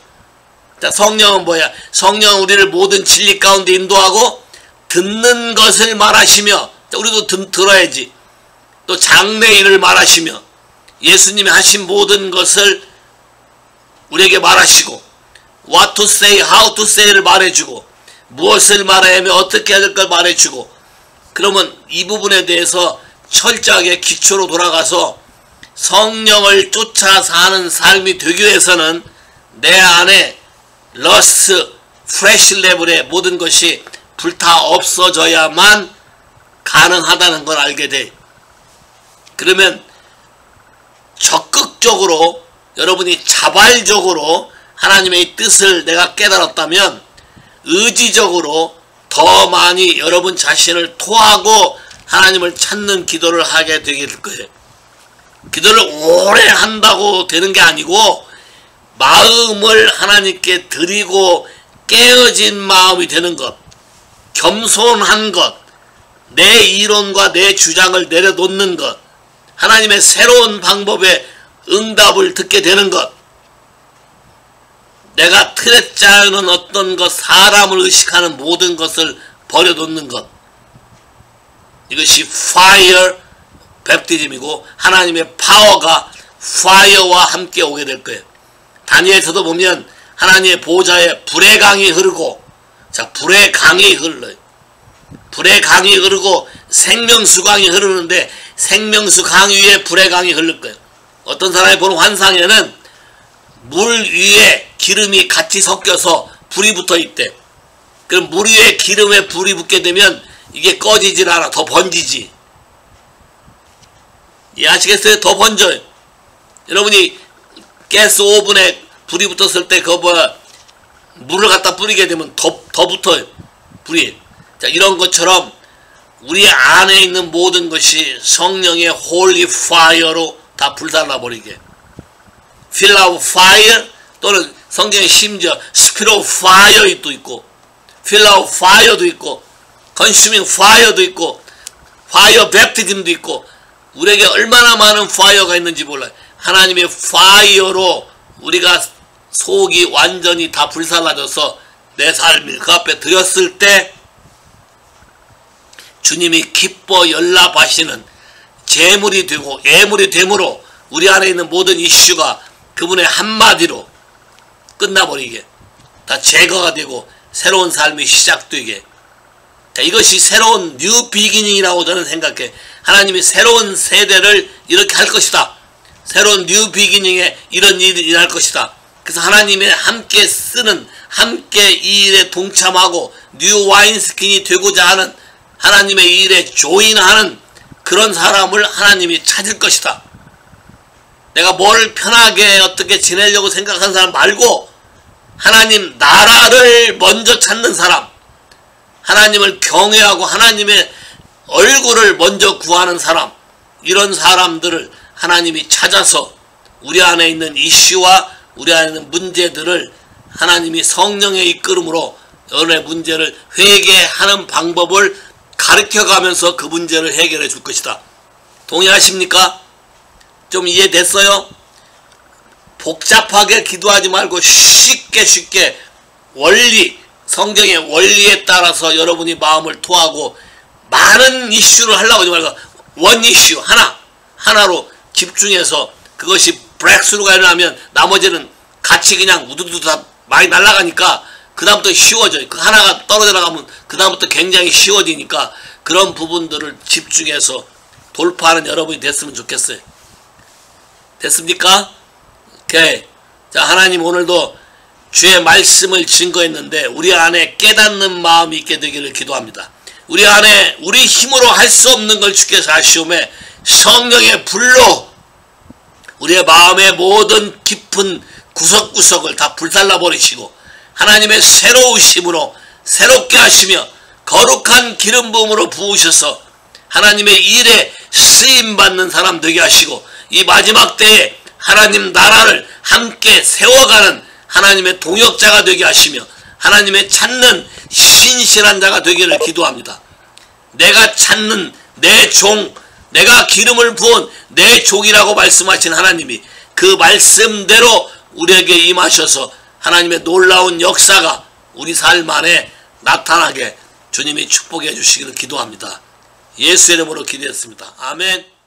자, 성령은 뭐야? 성령은 우리를 모든 진리 가운데 인도하고 듣는 것을 말하시며, 우리도 들어야지. 또 장래일을 말하시며, 예수님이 하신 모든 것을 우리에게 말하시고, what to say, how to say를 말해주고, 무엇을 말해야 하며 어떻게 해야 될 걸 말해주고. 그러면 이 부분에 대해서 철저하게 기초로 돌아가서 성령을 쫓아 사는 삶이 되기 위해서는 내 안에 러스트, 프레시 레벨의 모든 것이 불타 없어져야만 가능하다는 걸 알게 돼. 그러면 적극적으로 여러분이 자발적으로 하나님의 뜻을 내가 깨달았다면 의지적으로 더 많이 여러분 자신을 토하고 하나님을 찾는 기도를 하게 되게 될 거예요. 기도를 오래 한다고 되는 게 아니고 마음을 하나님께 드리고 깨어진 마음이 되는 것, 겸손한 것, 내 이론과 내 주장을 내려놓는 것, 하나님의 새로운 방법에 응답을 듣게 되는 것, 내가 틀에 짜는 어떤 것, 사람을 의식하는 모든 것을 버려놓는 것, 이것이 fire 뱀티즘이고 하나님의 파워가 fire와 함께 오게 될 거예요. 다니엘서도 보면 하나님의 보좌에 불의 강이 흐르고, 자, 불의 강이 흘러요. 불의 강이 흐르고 생명수 강이 흐르는데 생명수 강 위에 불의 강이 흐를 거예요. 어떤 사람이 보는 환상에는 물 위에 기름이 같이 섞여서 불이 붙어 있대. 그럼 물 위에 기름에 불이 붙게 되면 이게 꺼지질 않아. 더 번지지. 아시겠어요? 더 번져요. 여러분이 가스 오븐에 불이 붙었을 때 물을 갖다 뿌리게 되면 더 붙어요. 불이. 자, 이런 것처럼 우리 안에 있는 모든 것이 성령의 홀리 파이어로 다 불살라 버리게. fill of fire, 또는 성경에 심지어 spirit of fire도 있고, fill of fire도 있고, consuming fire도 있고, fire baptism도 있고, 우리에게 얼마나 많은 파이어가 있는지 몰라요. 하나님의 파이어로 우리가 속이 완전히 다 불살라져서 내 삶을 그 앞에 드렸을 때 주님이 기뻐 연락하시는 제물이 되고 예물이 되므로 우리 안에 있는 모든 이슈가 그분의 한마디로 끝나버리게, 다 제거가 되고 새로운 삶이 시작되게. 자, 이것이 새로운 뉴 비기닝이라고 저는 생각해. 하나님이 새로운 세대를 이렇게 할 것이다. 새로운 뉴 비기닝에 이런 일이 일어날 것이다. 그래서 하나님의 함께 쓰는, 함께 이 일에 동참하고 뉴 와인스킨이 되고자 하는, 하나님의 이 일에 조인하는 그런 사람을 하나님이 찾을 것이다. 내가 뭘 편하게 어떻게 지내려고 생각하는 사람 말고 하나님 나라를 먼저 찾는 사람, 하나님을 경외하고 하나님의 얼굴을 먼저 구하는 사람, 이런 사람들을 하나님이 찾아서 우리 안에 있는 이슈와 우리 안에 있는 문제들을 하나님이 성령의 이끌음으로 여러분의 문제를 회개하는 방법을 가르쳐가면서 그 문제를 해결해 줄 것이다. 동의하십니까? 좀 이해됐어요? 복잡하게 기도하지 말고 쉽게 원리, 성경의 원리에 따라서 여러분이 마음을 토하고 많은 이슈를 하려고 하지 말고 원 이슈 하나로 집중해서, 그것이 브렉스루가 일어나면 나머지는 같이 그냥 우두두두 다 많이 날아가니까 그 다음부터 쉬워져요. 그 하나가 떨어져 나가면 그 다음부터 굉장히 쉬워지니까 그런 부분들을 집중해서 돌파하는 여러분이 됐으면 좋겠어요. 됐습니까? 오케이. 자, 하나님 오늘도 주의 말씀을 증거했는데 우리 안에 깨닫는 마음이 있게 되기를 기도합니다. 우리 안에 우리 힘으로 할 수 없는 걸 주께서 하시오매 성령의 불로 우리의 마음의 모든 깊은 구석구석을 다 불살라 버리시고 하나님의 새로우심으로 새롭게 하시며 거룩한 기름 부음으로 부으셔서 하나님의 일에 쓰임받는 사람 되게 하시고 이 마지막 때에 하나님 나라를 함께 세워가는 하나님의 동역자가 되게 하시며 하나님의 찾는 신실한 자가 되기를 기도합니다. 내가 찾는 내 종, 내가 기름을 부은 내 종이라고 말씀하신 하나님이 그 말씀대로 우리에게 임하셔서 하나님의 놀라운 역사가 우리 삶 안에 나타나게 주님이 축복해 주시기를 기도합니다. 예수의 이름으로 기도했습니다. 아멘.